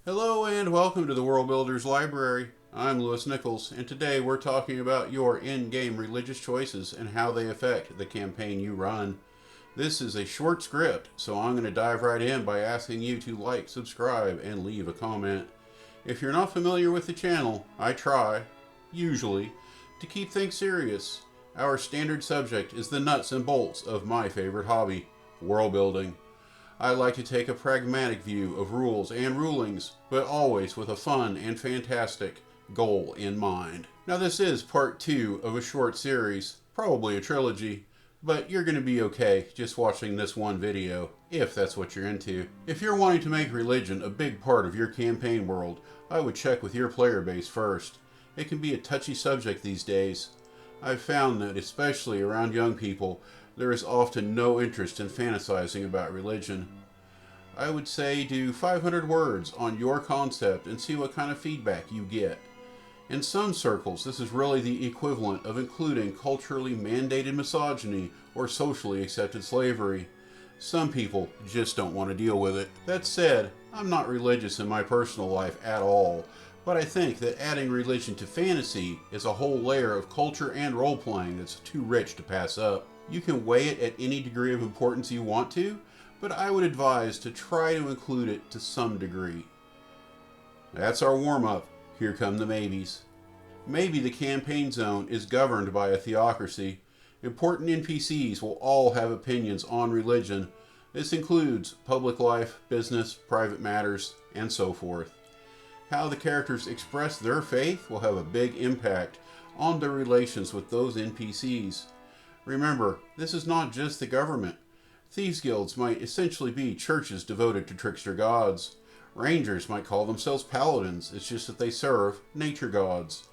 Hello and welcome to the World Builders Library. I'm Lewis Nichols, and today we're talking about your in-game religious choices and how they affect the campaign you run. This is a short script, so I'm going to dive right in by asking you to like, subscribe, and leave a comment. If you're not familiar with the channel, I try, usually, to keep things serious. Our standard subject is the nuts and bolts of my favorite hobby, world building. I like to take a pragmatic view of rules and rulings, but always with a fun and fantastic goal in mind. Now this is part 2 of a short series, probably a trilogy, but you're going to be okay just watching this one video, if that's what you're into. If you're wanting to make religion a big part of your campaign world, I would check with your player base first. It can be a touchy subject these days. I've found that, especially around young people, there is often no interest in fantasizing about religion. I would say do 500 words on your concept and see what kind of feedback you get. In some circles, this is really the equivalent of including culturally mandated misogyny or socially accepted slavery. Some people just don't want to deal with it. That said, I'm not religious in my personal life at all, but I think that adding religion to fantasy is a whole layer of culture and role-playing that's too rich to pass up. You can weigh it at any degree of importance you want to, but I would advise to try to include it to some degree. That's our warm-up. Here come the maybes. Maybe the campaign zone is governed by a theocracy. Important NPCs will all have opinions on religion. This includes public life, business, private matters, and so forth. How the characters express their faith will have a big impact on their relations with those NPCs. Remember, this is not just the government. Thieves' guilds might essentially be churches devoted to trickster gods. Rangers might call themselves paladins, it's just that they serve nature gods.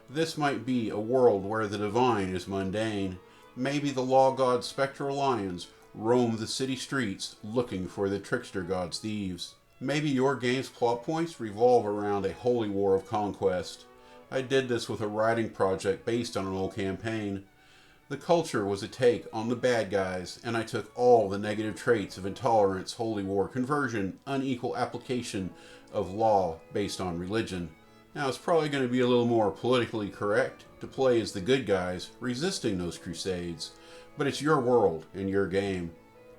This might be a world where the divine is mundane. Maybe the law god spectral lions roam the city streets looking for the trickster god's thieves. Maybe your game's plot points revolve around a holy war of conquest. I did this with a writing project based on an old campaign. The culture was a take on the bad guys, and I took all the negative traits of intolerance, holy war, conversion, unequal application of law based on religion. Now it's probably going to be a little more politically correct to play as the good guys resisting those crusades, but it's your world and your game.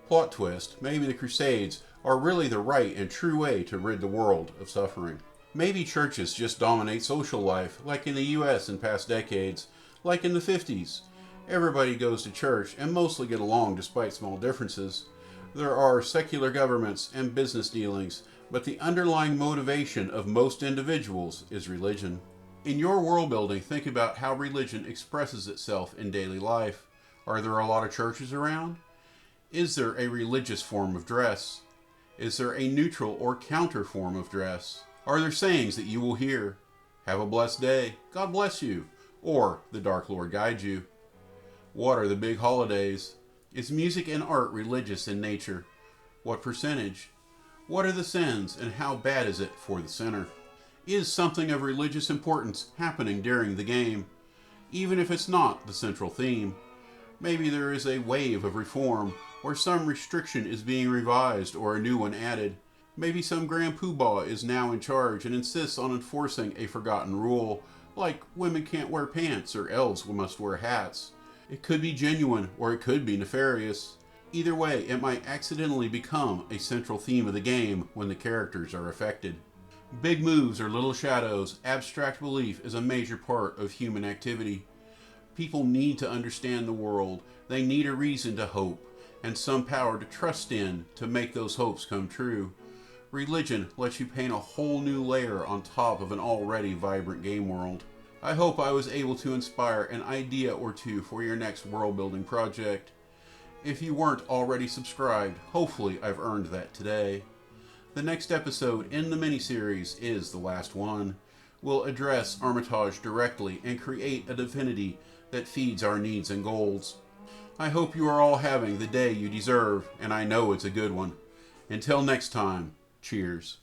Plot twist, maybe the crusades are really the right and true way to rid the world of suffering. Maybe churches just dominate social life, like in the US in past decades, like in the 50s. Everybody goes to church and mostly get along despite small differences. There are secular governments and business dealings, but the underlying motivation of most individuals is religion. In your world building, think about how religion expresses itself in daily life. Are there a lot of churches around? Is there a religious form of dress? Is there a neutral or counter form of dress? Are there sayings that you will hear? Have a blessed day, God bless you, or the Dark Lord guide you? What are the big holidays? Is music and art religious in nature? What percentage? What are the sins, and how bad is it for the sinner? Is something of religious importance happening during the game, even if it's not the central theme? Maybe there is a wave of reform, or some restriction is being revised or a new one added. Maybe some Grand Poobah is now in charge and insists on enforcing a forgotten rule, like women can't wear pants or elves must wear hats. It could be genuine, or it could be nefarious. Either way, it might accidentally become a central theme of the game when the characters are affected. Big moves or little shadows, abstract belief is a major part of human activity. People need to understand the world. They need a reason to hope, and some power to trust in to make those hopes come true. Religion lets you paint a whole new layer on top of an already vibrant game world. I hope I was able to inspire an idea or two for your next world building project. If you weren't already subscribed, hopefully I've earned that today. The next episode in the miniseries is the last one. We'll address Armitage directly and create a divinity that feeds our needs and goals. I hope you are all having the day you deserve, and I know it's a good one. Until next time, cheers.